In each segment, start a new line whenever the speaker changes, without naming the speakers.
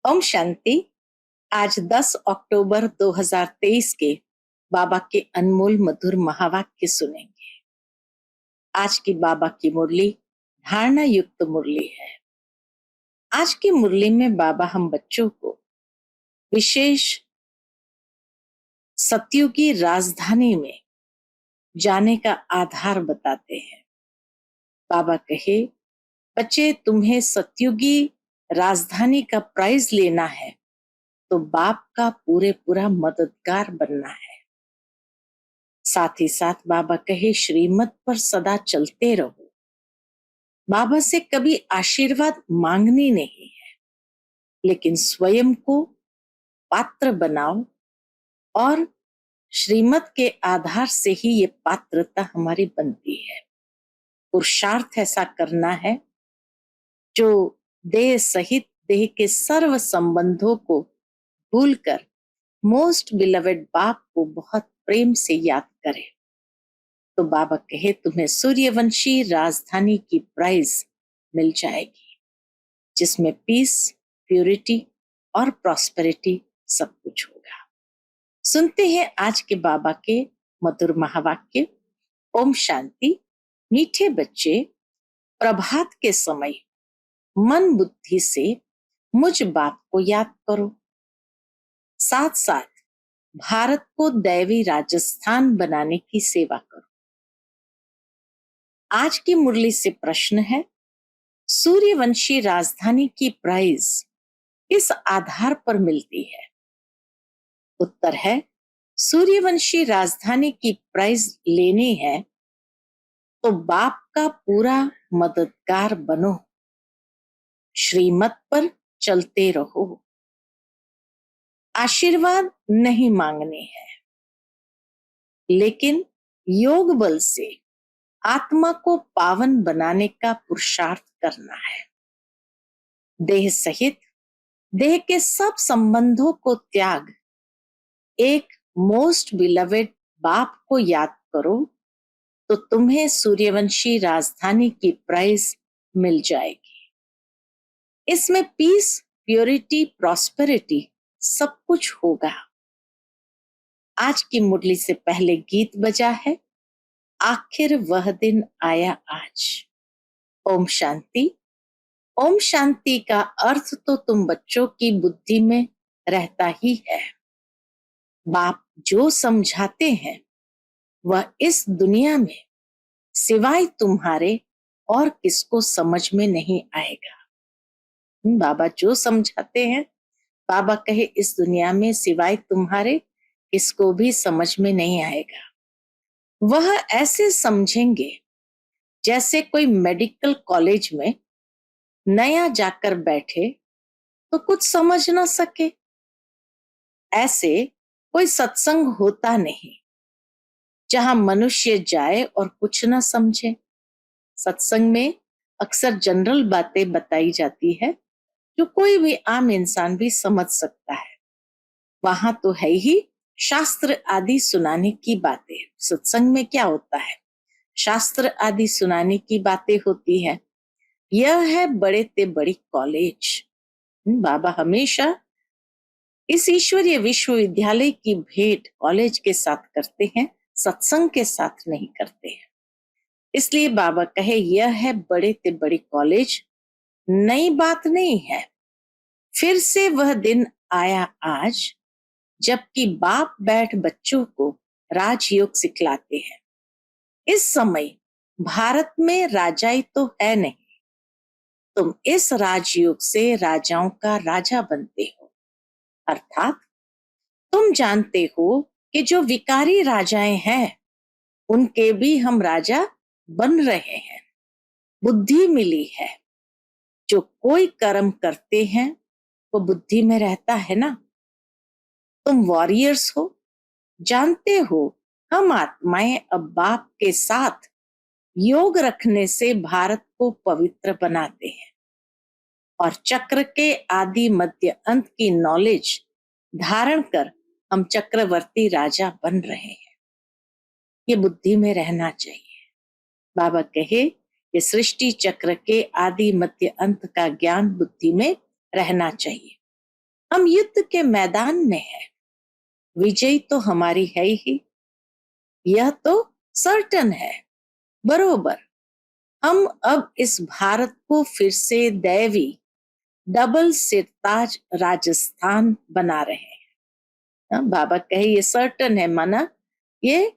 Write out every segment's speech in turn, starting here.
ओम शांति। आज 10 अक्टूबर 2023 के बाबा के अनमोल मधुर महावाक्य सुनेंगे। आज की बाबा की मुरली धारणा युक्त मुरली है। आज की मुरली में बाबा हम बच्चों को विशेष सतयुगी राजधानी में जाने का आधार बताते हैं। बाबा कहे, बच्चे तुम्हें सतयुगी राजधानी का प्राइज लेना है तो बाप का पूरा मददगार बनना है। साथ ही साथ बाबा कहे, श्रीमत पर सदा चलते रहो। बाबा से कभी आशीर्वाद मांगनी नहीं है, लेकिन स्वयं को पात्र बनाओ और श्रीमत के आधार से ही ये पात्रता हमारी बनती है। पुरुषार्थ ऐसा करना है जो देह सहित देह के सर्व संबंधों को भूलकर मोस्ट बिलवेड बाप को बहुत प्रेम से याद करे। तो बाबा कहे, तुम्हें सूर्यवंशी राजधानी की प्राइज मिल जाएगी, जिसमें पीस, प्यूरिटी और प्रॉस्पेरिटी सब कुछ होगा। सुनते हैं आज के बाबा के मधुर महावाक्य। ओम शांति। मीठे बच्चे, प्रभात के समय मन बुद्धि से मुझ बाप को याद करो। साथ साथ भारत को दैवी राजस्थान बनाने की सेवा करो। आज की मुरली से प्रश्न है, सूर्यवंशी राजधानी की प्राइज किस आधार पर मिलती है? उत्तर है, सूर्यवंशी राजधानी की प्राइज लेनी है तो बाप का पूरा मददगार बनो, श्रीमत पर चलते रहो। आशीर्वाद नहीं मांगने हैं, लेकिन योग बल से आत्मा को पावन बनाने का पुरुषार्थ करना है। देह सहित देह के सब संबंधों को त्याग एक मोस्ट बिलवेड बाप को याद करो तो तुम्हें सूर्यवंशी राजधानी की प्राइज मिल जाएगी। इसमें पीस, प्योरिटी, प्रॉस्पेरिटी सब कुछ होगा। आज की मुरली से पहले गीत बजा है, आखिर वह दिन आया आज। ओम शांति। ओम शांति का अर्थ तो तुम बच्चों की बुद्धि में रहता ही है। बाप जो समझाते हैं वह इस दुनिया में सिवाय तुम्हारे और किसको समझ में नहीं आएगा। बाबा जो समझाते हैं, बाबा कहे, इस दुनिया में सिवाय तुम्हारे किसको भी समझ में नहीं आएगा। वह ऐसे समझेंगे जैसे कोई मेडिकल कॉलेज में नया जाकर बैठे तो कुछ समझ ना सके। ऐसे कोई सत्संग होता नहीं जहां मनुष्य जाए और कुछ ना समझे। सत्संग में अक्सर जनरल बातें बताई जाती है जो कोई भी आम इंसान भी समझ सकता है। वहां तो है ही शास्त्र आदि सुनाने की बातें। सत्संग में क्या होता है? शास्त्र आदि सुनाने की बातें होती है। यह है बड़े ते बड़ी कॉलेज। बाबा हमेशा इस ईश्वरीय विश्वविद्यालय की भेंट कॉलेज के साथ करते हैं, सत्संग के साथ नहीं करते हैं। इसलिए बाबा कहे, यह है बड़े ते बड़ी कॉलेज, नई बात नहीं है। फिर से वह दिन आया आज जबकि बाप बैठ बच्चों को राजयोग सिखलाते हैं। इस समय भारत में राजाई तो है नहीं, तुम इस राजयोग से राजाओं का राजा बनते हो। अर्थात तुम जानते हो कि जो विकारी राजाएं हैं उनके भी हम राजा बन रहे हैं। बुद्धि मिली है। जो कोई कर्म करते हैं वो बुद्धि में रहता है ना। तुम वॉरियर्स हो, जानते हो हम आत्माएं अब बाप के साथ योग रखने से भारत को पवित्र बनाते हैं और चक्र के आदि मध्य अंत की नॉलेज धारण कर हम चक्रवर्ती राजा बन रहे हैं। ये बुद्धि में रहना चाहिए। बाबा कहे, ये सृष्टि चक्र के आदि मध्य अंत का ज्ञान बुद्धि में रहना चाहिए। हम युद्ध के मैदान में हैं, विजयी तो हमारी है ही, यह तो सर्टन है। बरोबर, हम अब इस भारत को फिर से दैवी डबल सिरताज राजस्थान बना रहे हैं। बाबा कहे ये सर्टन है, माना ये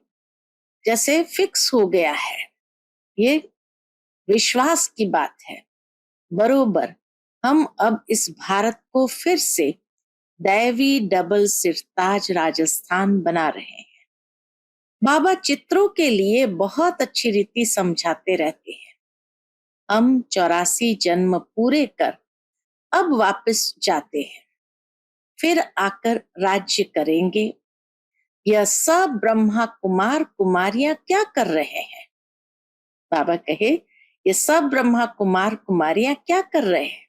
जैसे फिक्स हो गया है, ये विश्वास की बात है। बरोबर, हम अब इस भारत को फिर से दैवी डबल सिरताज राजस्थान बना रहे हैं। बाबा चित्रों के लिए बहुत अच्छी रीति समझाते रहते हैं। हम 84 जन्म पूरे कर अब वापस जाते हैं, फिर आकर राज्य करेंगे। यह सब ब्रह्मा कुमार कुमारियां क्या कर रहे हैं? बाबा कहे ये सब ब्रह्मा कुमार कुमारियां क्या कर रहे हैं?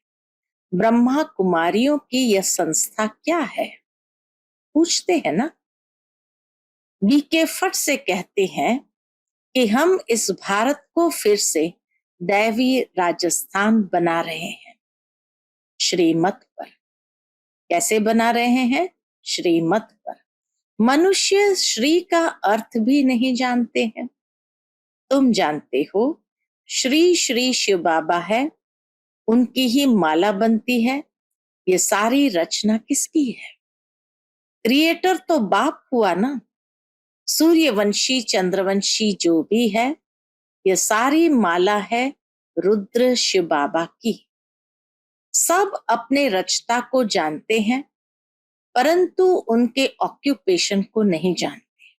ब्रह्मा कुमारियों की यह संस्था क्या है? पूछते हैं ना। बीके फट से कहते हैं कि हम इस भारत को फिर से दैवी राजस्थान बना रहे हैं, श्रीमत पर। कैसे बना रहे हैं? श्रीमत पर। मनुष्य श्री का अर्थ भी नहीं जानते हैं। तुम जानते हो, श्री श्री शिव बाबा है, उनकी ही माला बनती है। ये सारी रचना किसकी है? क्रिएटर तो बाप हुआ ना। सूर्यवंशी चंद्रवंशी जो भी है, ये सारी माला है रुद्र शिव बाबा की। सब अपने रचता को जानते हैं, परंतु उनके ऑक्यूपेशन को नहीं जानते।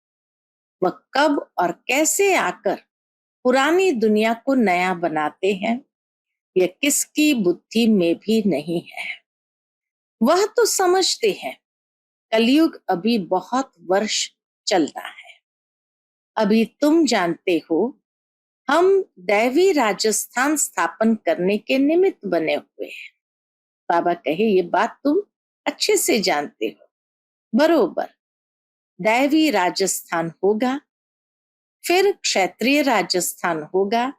वह कब और कैसे आकर पुरानी दुनिया को नया बनाते हैं, यह किसकी बुद्धि में भी नहीं है। वह तो समझते हैं कलयुग अभी बहुत वर्ष चलता है। अभी तुम जानते हो, हम दैवी राजस्थान स्थापन करने के निमित्त बने हुए हैं। बाबा कहे ये बात तुम अच्छे से जानते हो। बरोबर, दैवी राजस्थान होगा, फिर क्षत्रिय राजस्थान होगा।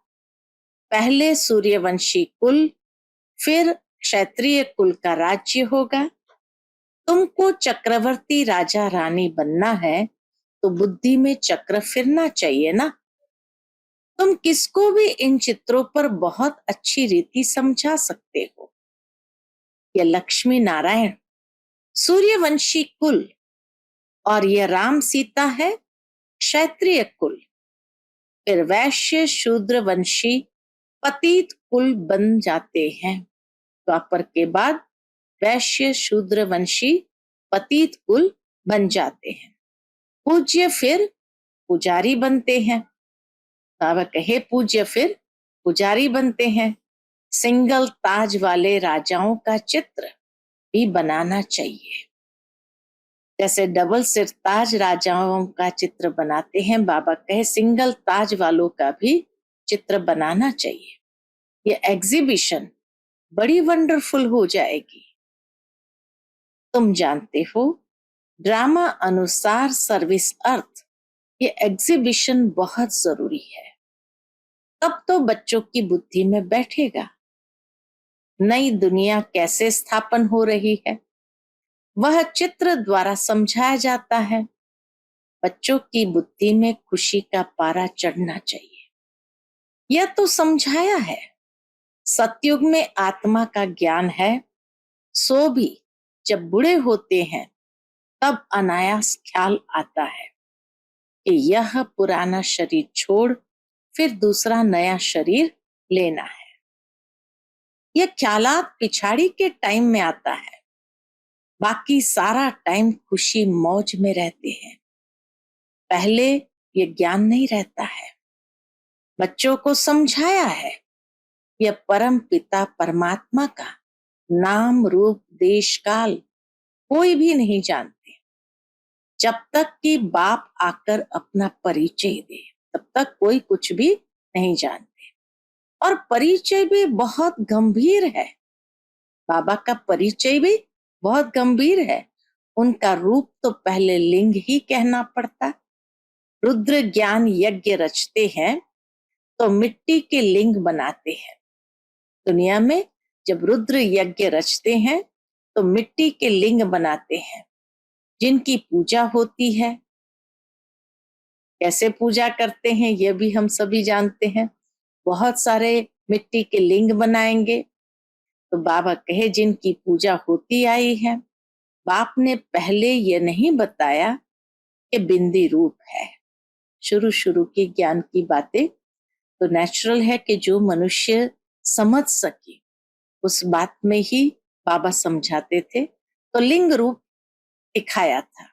पहले सूर्यवंशी कुल, फिर क्षत्रिय कुल का राज्य होगा। तुमको चक्रवर्ती राजा रानी बनना है तो बुद्धि में चक्र फिरना चाहिए ना। तुम किसको भी इन चित्रों पर बहुत अच्छी रीति समझा सकते हो। यह लक्ष्मी नारायण सूर्यवंशी कुल और यह राम सीता है क्षत्रिय कुल। फिर वैश्य शूद्र वंशी पतित कुल बन जाते हैं। द्वापर के बाद वैश्य शूद्र वंशी पतित कुल बन जाते हैं। पूज्य फिर पुजारी बनते हैं। बाबा कहे पूज्य फिर पुजारी बनते हैं। सिंगल ताज वाले राजाओं का चित्र भी बनाना चाहिए। जैसे डबल सिर ताज राजाओं का चित्र बनाते हैं, बाबा कहे सिंगल ताज वालों का भी चित्र बनाना चाहिए। ये एग्जीबिशन बड़ी वंडरफुल हो जाएगी। तुम जानते हो, ड्रामा अनुसार सर्विस अर्थ, ये एग्जीबिशन बहुत जरूरी है। तब तो बच्चों की बुद्धि में बैठेगा नई दुनिया कैसे स्थापन हो रही है। वह चित्र द्वारा समझाया जाता है। बच्चों की बुद्धि में खुशी का पारा चढ़ना चाहिए। यह तो समझाया है, सतयुग में आत्मा का ज्ञान है, सो भी जब बूढ़े होते हैं तब अनायास ख्याल आता है कि यह पुराना शरीर छोड़ फिर दूसरा नया शरीर लेना है। यह ख्यालात पिछाड़ी के टाइम में आता है, बाकी सारा टाइम खुशी मौज में रहते हैं। पहले ये ज्ञान नहीं रहता है। बच्चों को समझाया है, यह परम पिता परमात्मा का नाम रूप देश काल कोई भी नहीं जानते। जब तक कि बाप आकर अपना परिचय दे तब तक कोई कुछ भी नहीं जानते। और परिचय भी बहुत गंभीर है। बाबा का परिचय भी बहुत गंभीर है। उनका रूप तो पहले लिंग ही कहना पड़ता। रुद्र ज्ञान यज्ञ रचते हैं तो मिट्टी के लिंग बनाते हैं। दुनिया में जब रुद्र यज्ञ रचते हैं तो मिट्टी के लिंग बनाते हैं जिनकी पूजा होती है। कैसे पूजा करते हैं ये भी हम सभी जानते हैं। बहुत सारे मिट्टी के लिंग बनाएंगे। तो बाबा कहे जिनकी पूजा होती आई है। बाप ने पहले ये नहीं बताया कि बिंदी रूप है। शुरू शुरू की ज्ञान की बातें तो नेचुरल है कि जो मनुष्य समझ सके उस बात में ही बाबा समझाते थे। तो लिंग रूप दिखाया था।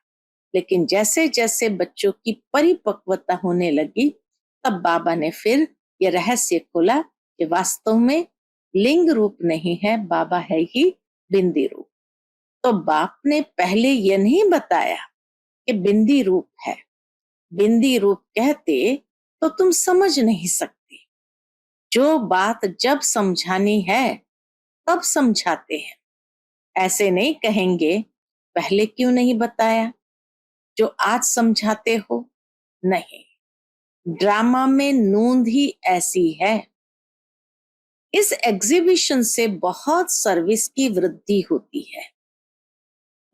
लेकिन जैसे जैसे बच्चों की परिपक्वता होने लगी तब बाबा ने फिर ये रहस्य खोला कि वास्तव में लिंग रूप नहीं है, बाबा है ही बिंदी रूप। तो बाप ने पहले ये नहीं बताया कि बिंदी रूप है। बिंदी रूप कहते तो तुम समझ नहीं सकते। जो बात जब समझानी है तब समझाते हैं। ऐसे नहीं कहेंगे पहले क्यों नहीं बताया जो आज समझाते हो। नहीं, ड्रामा में नूंद ही ऐसी है। इस एग्जीबिशन से बहुत सर्विस की वृद्धि होती है।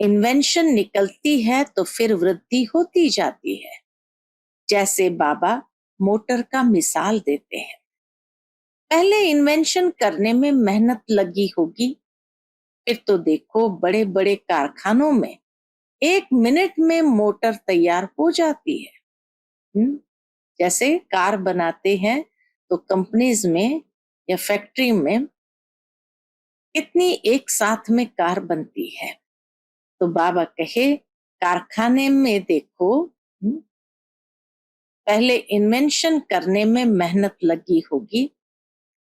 इन्वेंशन निकलती है तो फिर वृद्धि होती जाती है। जैसे बाबा मोटर का मिसाल देते हैं। पहले इन्वेंशन करने में मेहनत लगी होगी, फिर तो देखो बड़े बड़े कारखानों में 1 मिनट में मोटर तैयार हो जाती है। जैसे कार बनाते हैं तो कंपनीज में या फैक्ट्री में कितनी एक साथ में कार बनती है। तो बाबा कहे कारखाने में देखो, पहले इन्वेंशन करने में मेहनत लगी होगी,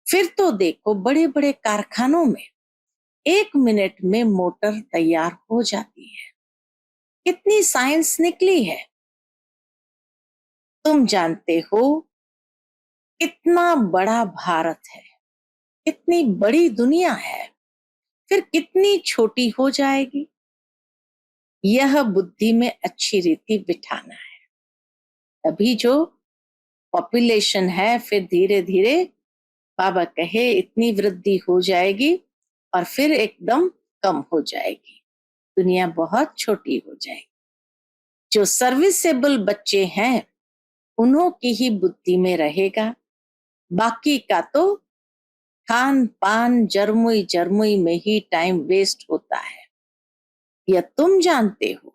फिर तो देखो बड़े बड़े कारखानों में 1 मिनट में मोटर तैयार हो जाती है। कितनी साइंस निकली है। तुम जानते हो कितना बड़ा भारत है, कितनी बड़ी दुनिया है, फिर कितनी छोटी हो जाएगी। यह बुद्धि में अच्छी रीति बिठाना है। तभी जो पॉपुलेशन है फिर धीरे धीरे बाबा कहे इतनी वृद्धि हो जाएगी और फिर एकदम कम हो जाएगी। दुनिया बहुत छोटी हो जाएगी। जो सर्विसेबल बच्चे हैं उन्हों की ही बुद्धि में रहेगा। बाकी का तो खान पान जरमुई जरमुई में ही टाइम वेस्ट होता है। यह तुम जानते हो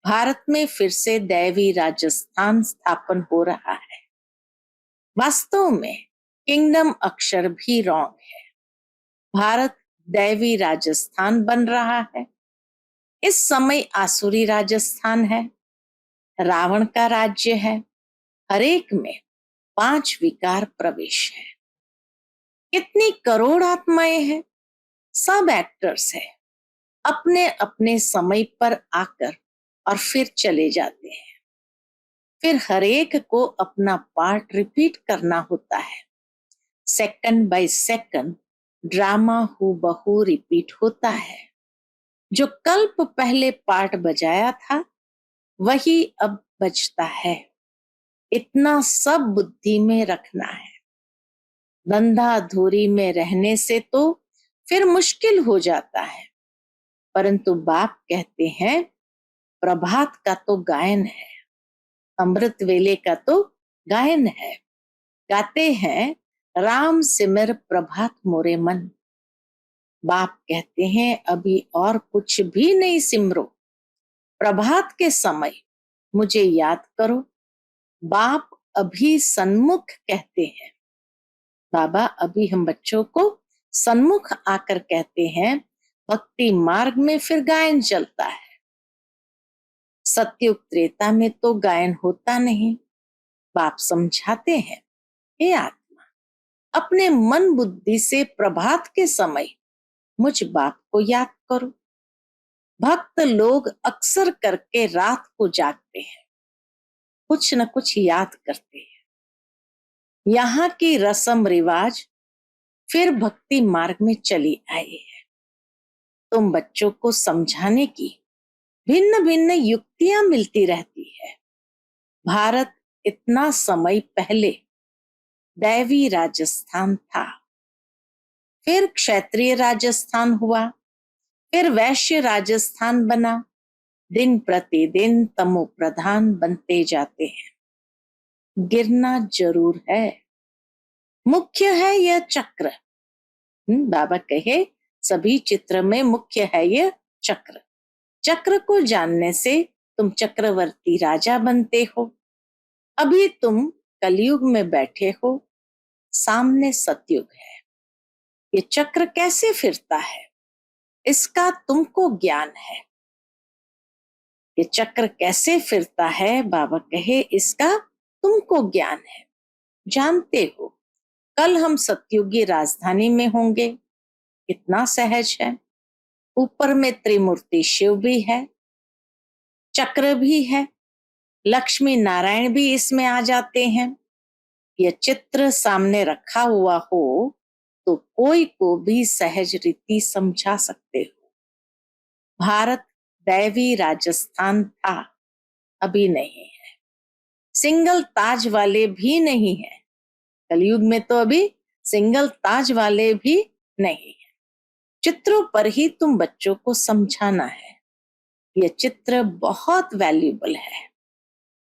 भारत में फिर से दैवी राजस्थान स्थापन हो रहा है। वास्तव में किंगडम अक्षर भी रॉन्ग है। भारत दैवी राजस्थान बन रहा है। इस समय आसुरी राजस्थान है, रावण का राज्य है। हरेक में 5 विकार प्रवेश है। कितनी करोड़ आत्माएं हैं, सब एक्टर्स हैं। अपने अपने समय पर आकर और फिर चले जाते हैं। फिर हरेक को अपना पार्ट रिपीट करना होता है। सेकंड बाय सेकंड ड्रामा हूबहू रिपीट होता है। जो कल्प पहले पार्ट बजाया था वही अब बजता है। इतना सब बुद्धि में रखना है। धंधा धूरी में रहने से तो फिर मुश्किल हो जाता है। परंतु बाप कहते हैं प्रभात का तो गायन है, अमृत वेले का तो गायन है। गाते हैं राम सिमर प्रभात मोरे मन। बाप कहते हैं अभी और कुछ भी नहीं सिमरो, प्रभात के समय मुझे याद करो। बाप अभी सन्मुख कहते हैं। बाबा अभी हम बच्चों को सन्मुख आकर कहते हैं भक्ति मार्ग में फिर गायन चलता है। सत्युग त्रेता में तो गायन होता नहीं। बाप समझाते हैं हे आत्मा अपने मन बुद्धि से प्रभात के समय मुझ बाप को याद करो। भक्त लोग अक्सर करके रात को जागते हैं, कुछ न कुछ याद करते हैं। यहाँ की रस्म रिवाज फिर भक्ति मार्ग में चली आई है। तुम बच्चों को समझाने की भिन्न भिन्न युक्तियां मिलती रहती है। भारत इतना समय पहले दैवी राजस्थान था, फिर क्षत्रिय राजस्थान हुआ, फिर वैश्य राजस्थान बना, दिन प्रतिदिन तमो प्रधान बनते जाते हैं। गिरना जरूर है, मुख्य है यह चक्र। बाबा कहे सभी चित्र में मुख्य है यह चक्र। चक्र को जानने से तुम चक्रवर्ती राजा बनते हो। अभी तुम कलयुग में बैठे हो, सामने सतयुग है। ये चक्र कैसे फिरता है, इसका तुमको ज्ञान है। ये चक्र कैसे फिरता है, बाबा कहे इसका तुमको ज्ञान है। जानते हो कल हम सतयुगी राजधानी में होंगे, कितना सहज है। ऊपर में त्रिमूर्ति शिव भी है, चक्र भी है, लक्ष्मी नारायण भी इसमें आ जाते हैं। यह चित्र सामने रखा हुआ हो तो कोई को भी सहज रीति समझा सकते हो। भारत दैवी राजस्थान था, अभी नहीं है। सिंगल ताज वाले भी नहीं है, कलयुग में तो अभी सिंगल ताज वाले भी नहीं है। चित्रों पर ही तुम बच्चों को समझाना है। यह चित्र बहुत वैल्यूएबल है।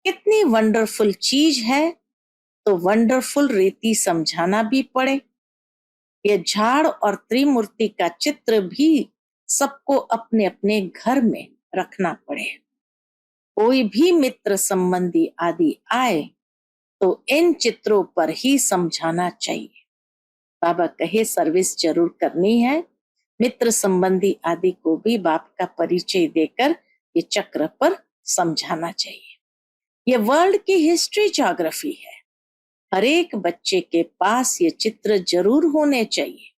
कितनी वंडरफुल चीज है, तो वंडरफुल रीति समझाना भी पड़े। यह झाड़ और त्रिमूर्ति का चित्र भी सबको अपने अपने घर में रखना पड़े। कोई भी मित्र संबंधी आदि आए तो इन चित्रों पर ही समझाना चाहिए। बाबा कहे सर्विस जरूर करनी है। मित्र संबंधी आदि को भी बाप का परिचय देकर ये चक्र पर समझाना चाहिए। ये वर्ल्ड की हिस्ट्री ज्योग्राफी है। हर एक बच्चे के पास ये चित्र जरूर होने चाहिए।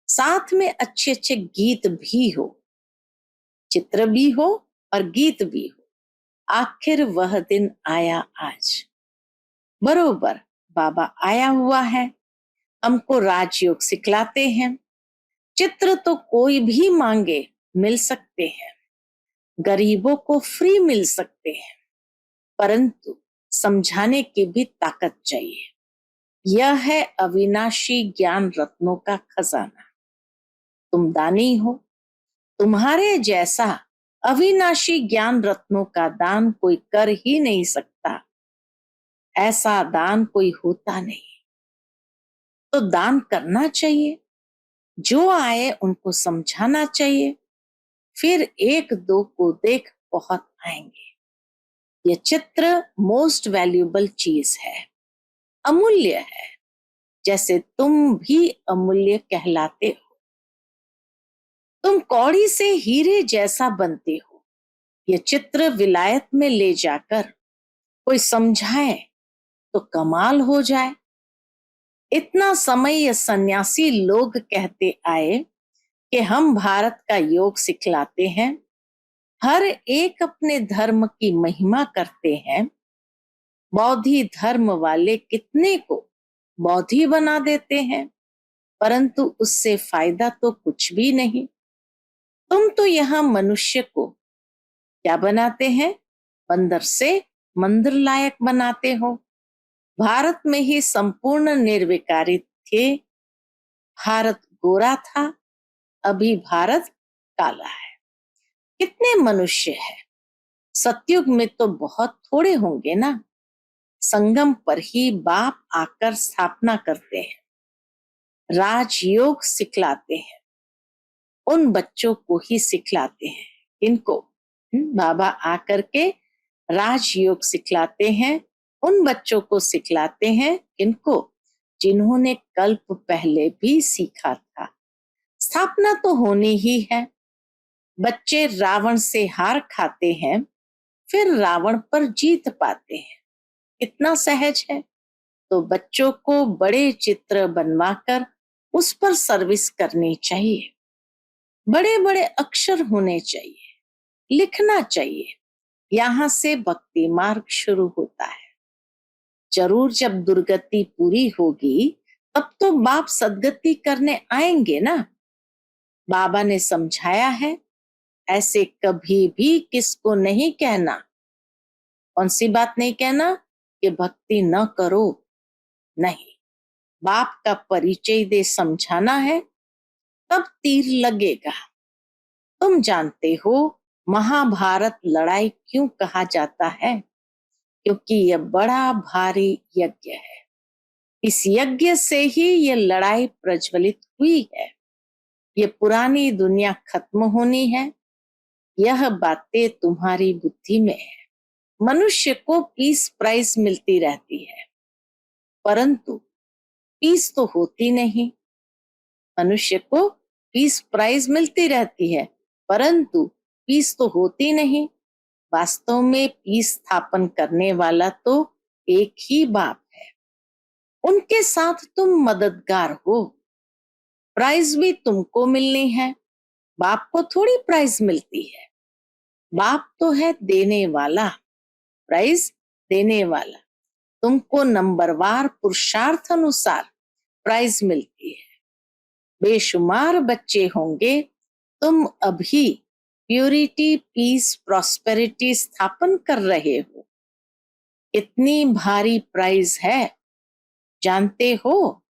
साथ में अच्छे अच्छे गीत भी हो, चित्र भी हो और गीत भी हो। आखिर वह दिन आया आज, बरोबर बाबा आया हुआ है, हमको राजयोग सिखलाते हैं। चित्र तो कोई भी मांगे मिल सकते हैं, गरीबों को फ्री मिल सकते हैं, परंतु समझाने की भी ताकत चाहिए। यह है अविनाशी ज्ञान रत्नों का खजाना। तुम दानी हो, तुम्हारे जैसा अविनाशी ज्ञान रत्नों का दान कोई कर ही नहीं सकता। ऐसा दान कोई होता नहीं, तो दान करना चाहिए। जो आए उनको समझाना चाहिए, फिर एक दो को देख बहुत आएंगे। ये चित्र मोस्ट वैल्यूएबल चीज है, अमूल्य है, जैसे तुम भी अमूल्य कहलाते हो। तुम कौड़ी से हीरे जैसा बनते हो। ये चित्र विलायत में ले जाकर कोई समझाए तो कमाल हो जाए। इतना समय ये सन्यासी लोग कहते आए कि हम भारत का योग सिखलाते हैं। हर एक अपने धर्म की महिमा करते हैं। बौद्धि धर्म वाले कितने को बौद्धि बना देते हैं, परंतु उससे फायदा तो कुछ भी नहीं। तुम तो यहाँ मनुष्य को क्या बनाते हैं, बंदर से मंदिर लायक बनाते हो। भारत में ही संपूर्ण निर्विकारी थे। भारत गोरा था, अभी भारत काला है। कितने मनुष्य है, सतयुग में तो बहुत थोड़े होंगे ना। संगम पर ही बाप आकर स्थापना करते हैं, राजयोग सिखलाते हैं। उन बच्चों को ही सिखलाते हैं, इनको बाबा आकर के राजयोग सिखलाते हैं। उन बच्चों को सिखलाते हैं इनको, जिन्होंने कल्प पहले भी सीखा था। स्थापना तो होनी ही है। बच्चे रावण से हार खाते हैं, फिर रावण पर जीत पाते हैं। इतना सहज है। तो बच्चों को बड़े चित्र बनवाकर उस पर सर्विस करनी चाहिए। बड़े बड़े अक्षर होने चाहिए, लिखना चाहिए। यहाँ से भक्ति मार्ग शुरू होता है। जरूर जब दुर्गति पूरी होगी तब तो बाप सदगति करने आएंगे ना। बाबा ने समझाया है, ऐसे कभी भी किसको नहीं कहना। कौन सी बात नहीं कहना, कि भक्ति न करो, नहीं। बाप का परिचय दे समझाना है, तब तीर लगेगा। तुम जानते हो महाभारत लड़ाई क्यों कहा जाता है? क्योंकि यह बड़ा भारी यज्ञ है। इस यज्ञ से ही ये लड़ाई प्रज्वलित हुई है। ये पुरानी दुनिया खत्म होनी है। यह बातें तुम्हारी बुद्धि में है। मनुष्य को पीस प्राइज मिलती रहती है, परंतु पीस तो होती नहीं। मनुष्य को पीस प्राइज मिलती रहती है, परंतु पीस तो होती नहीं। वास्तव में पीस स्थापन करने वाला तो एक ही बाप है। उनके साथ तुम मददगार हो। प्राइज भी तुमको मिलनी है, बाप को थोड़ी प्राइज मिलती है। बाप तो है देने वाला, प्राइज देने वाला। तुमको नंबरवार पुरुषार्थ अनुसार प्राइज मिलती है। बेशुमार बच्चे होंगे। तुम अभी प्यूरिटी, पीस, प्रॉस्पेरिटी स्थापन कर रहे हो। इतनी भारी प्राइज है, जानते हो?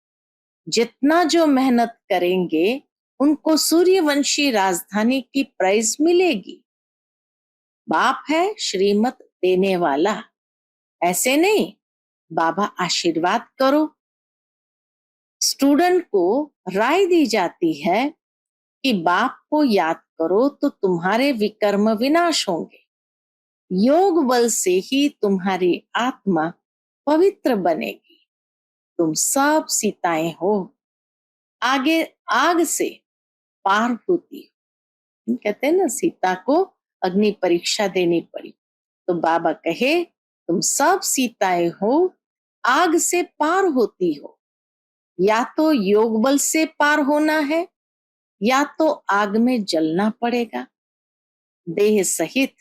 जितना जो मेहनत करेंगे उनको सूर्यवंशी राजधानी की प्राइज मिलेगी। बाप है श्रीमत देने वाला, ऐसे नहीं बाबा आशीर्वाद करो। स्टूडेंट को राय दी जाती है कि बाप को याद करो तो तुम्हारे विकर्म विनाश होंगे। योग बल से ही तुम्हारी आत्मा पवित्र बनेगी। तुम सब सीताएं हो, आगे आग से पार होती हो। कहते हैं ना, सीता को अग्नि परीक्षा देनी पड़ी, तो बाबा कहे तुम सब सीताएं हो, आग से पार होती हो। या तो योग बल से पार होना है, या तो आग में जलना पड़ेगा। देह सहित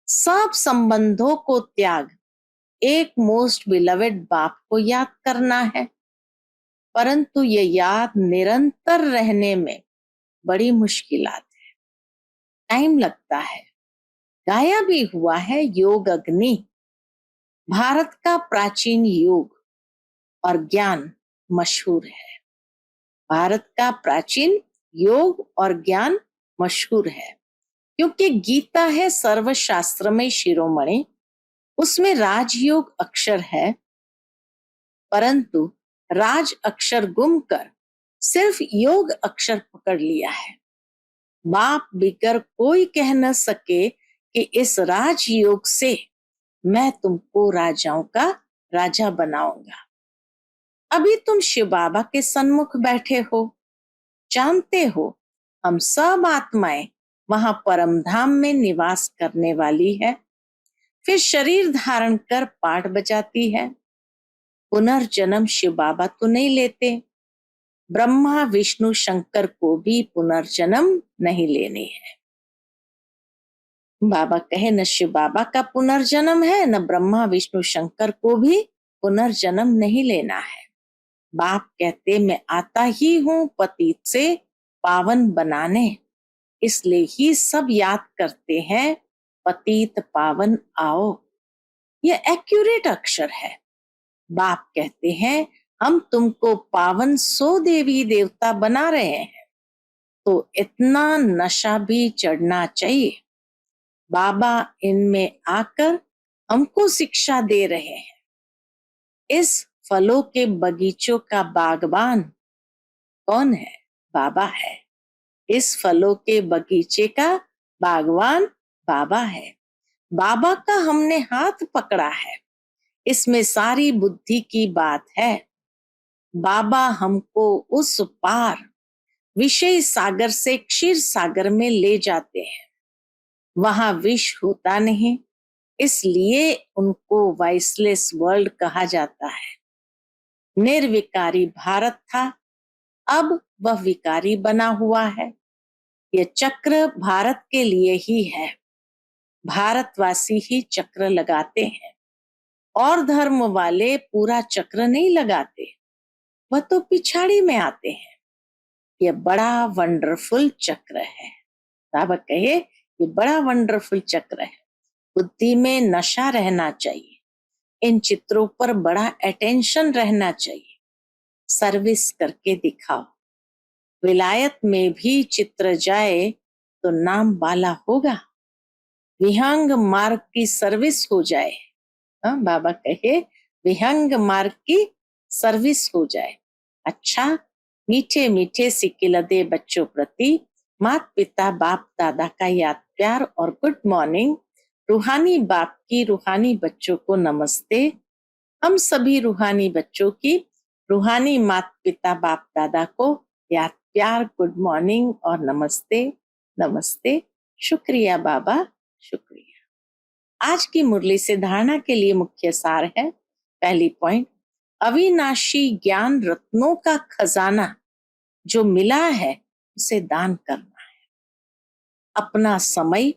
सब संबंधों को त्याग एक मोस्ट बिलवेड बाप को याद करना है। परंतु ये याद निरंतर रहने में बड़ी मुश्किलात है, टाइम लगता है। गाया भी हुआ है, योग अग्नि भारत का प्राचीन योग और ज्ञान मशहूर है। भारत का प्राचीन योग और ज्ञान मशहूर है, क्योंकि गीता है सर्वशास्त्र में शिरोमणि। उसमें राजयोग अक्षर है, परंतु राज अक्षर गुम कर सिर्फ योग अक्षर पकड़ लिया है। बाप बिगर कोई कह न सके कि इस राजयोग से मैं तुमको राजाओं का राजा बनाऊंगा। अभी तुम शिव बाबा के सन्मुख बैठे हो, जानते हो हम सब आत्माएं वहां परम धाम में निवास करने वाली है। फिर शरीर धारण कर पाठ बजाती है। पुनर्जन्म शिव बाबा तो नहीं लेते, ब्रह्मा विष्णु शंकर को भी पुनर्जन्म नहीं लेने है। बाबा कहे न शिव बाबा का पुनर्जन्म है, न ब्रह्मा विष्णु शंकर को भी पुनर्जन्म नहीं लेना है। बाप कहते मैं आता ही हूं पतित से पावन बनाने, इसलिए ही सब याद करते हैं पतित पावन आओ। यह एक्यूरेट अक्षर है। बाप कहते हैं हम तुमको पावन 100 देवी देवता बना रहे हैं, तो इतना नशा भी चढ़ना चाहिए। बाबा इनमें आकर हमको शिक्षा दे रहे हैं। इस फलों के बगीचों का बागबान कौन है? बाबा है। इस फलों के बगीचे का बागवान बाबा है। बाबा का हमने हाथ पकड़ा है, इसमें सारी बुद्धि की बात है। बाबा हमको उस पार विषय सागर से क्षीर सागर में ले जाते हैं। वहां विष होता नहीं, इसलिए उनको वाइसलेस वर्ल्ड कहा जाता है। निर्विकारी भारत था, अब वह विकारी बना हुआ है। यह चक्र भारत के लिए ही है। भारतवासी ही चक्र लगाते हैं, और धर्म वाले पूरा चक्र नहीं लगाते, वह तो पिछाड़ी में आते हैं। यह बड़ा वंडरफुल चक्र है। बाबा कहे ये बड़ा वंडरफुल चक्र है। बुद्धि में नशा रहना चाहिए, इन चित्रों पर बड़ा अटेंशन रहना चाहिए। सर्विस करके दिखाओ। विलायत में भी चित्र जाए तो नाम वाला होगा, विहंग मार्ग की सर्विस हो जाए। बाबा कहे विहंग मार्ग की सर्विस हो जाए। अच्छा, मीठे मीठे सिकिलदे बच्चों प्रति माता पिता बाप दादा का याद प्यार और गुड मॉर्निंग। रूहानी बाप की रूहानी बच्चों को नमस्ते। हम सभी रूहानी बच्चों की रूहानी माता पिता बाप दादा को याद प्यार गुड मॉर्निंग और नमस्ते नमस्ते। शुक्रिया बाबा, शुक्रिया। आज की मुरली से धारणा के लिए मुख्य सार है। पहली पॉइंट, अविनाशी ज्ञान रत्नों का खजाना जो मिला है उसे दान करना है। अपना समय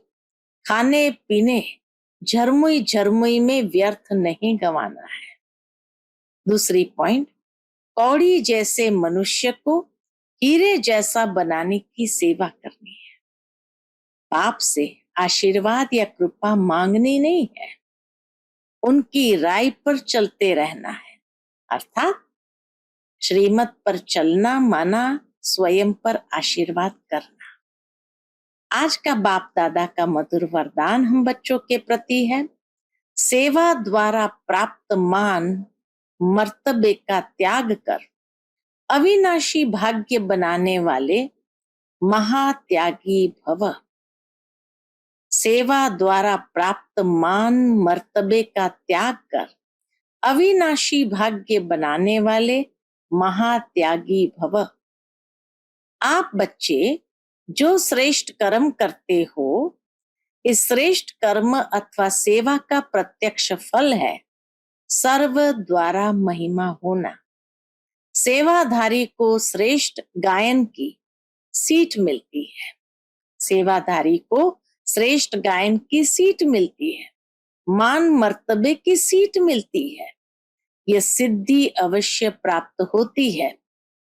खाने पीने झरमुई झरमुई में व्यर्थ नहीं गंवाना है। दूसरी पॉइंट, कौड़ी जैसे मनुष्य को हीरे जैसा बनाने की सेवा करनी है। बाप से आशीर्वाद या कृपा मांगनी नहीं है, उनकी राय पर चलते रहना है, अर्थात श्रीमत पर चलना माना स्वयं पर आशीर्वाद करना। आज का बाप दादा का मधुर वरदान हम बच्चों के प्रति है। सेवा द्वारा प्राप्त मान मर्तबे का त्याग कर अविनाशी भाग्य बनाने वाले महात्यागी भव। सेवा द्वारा प्राप्त मान मर्तबे का त्याग कर अविनाशी भाग्य बनाने वाले महात्यागी भव। आप बच्चे जो श्रेष्ठ कर्म करते हो, इस श्रेष्ठ कर्म अथवा सेवा का प्रत्यक्ष फल है सर्व द्वारा महिमा होना। सेवाधारी को श्रेष्ठ गायन की सीट मिलती है। सेवाधारी को श्रेष्ठ गायन की सीट मिलती है, मान मर्तबे की सीट मिलती है। यह सिद्धि अवश्य प्राप्त होती है,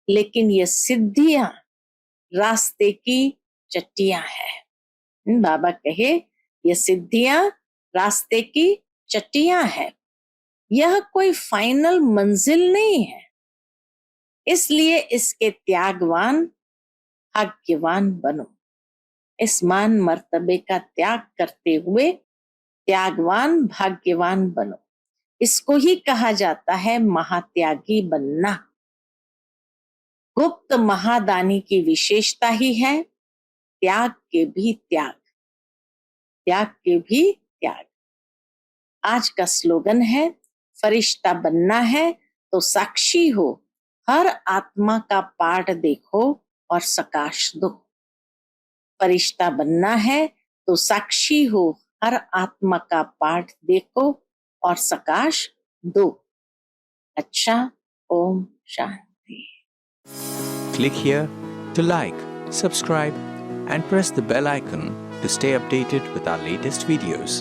लेकिन यह सिद्धियां रास्ते की चट्टियां है। बाबा कहे ये सिद्धियां रास्ते की चट्टियां है, यह कोई फाइनल मंजिल नहीं है। इसलिए इसके त्यागवान भाग्यवान बनो। इस मान मर्तबे का त्याग करते हुए त्यागवान भाग्यवान बनो। इसको ही कहा जाता है महात्यागी बनना। गुप्त महादानी की विशेषता ही है त्याग के भी त्याग, त्याग के भी त्याग। आज का स्लोगन है, फरिश्ता बनना है तो साक्षी हो, हर आत्मा का पाठ देखो और सकाश दो। फरिश्ता बनना है तो साक्षी हो, हर आत्मा का पाठ देखो और सकाश दो। अच्छा, Om Shanti.
Click here to like, subscribe and press the bell icon to stay updated with our latest videos.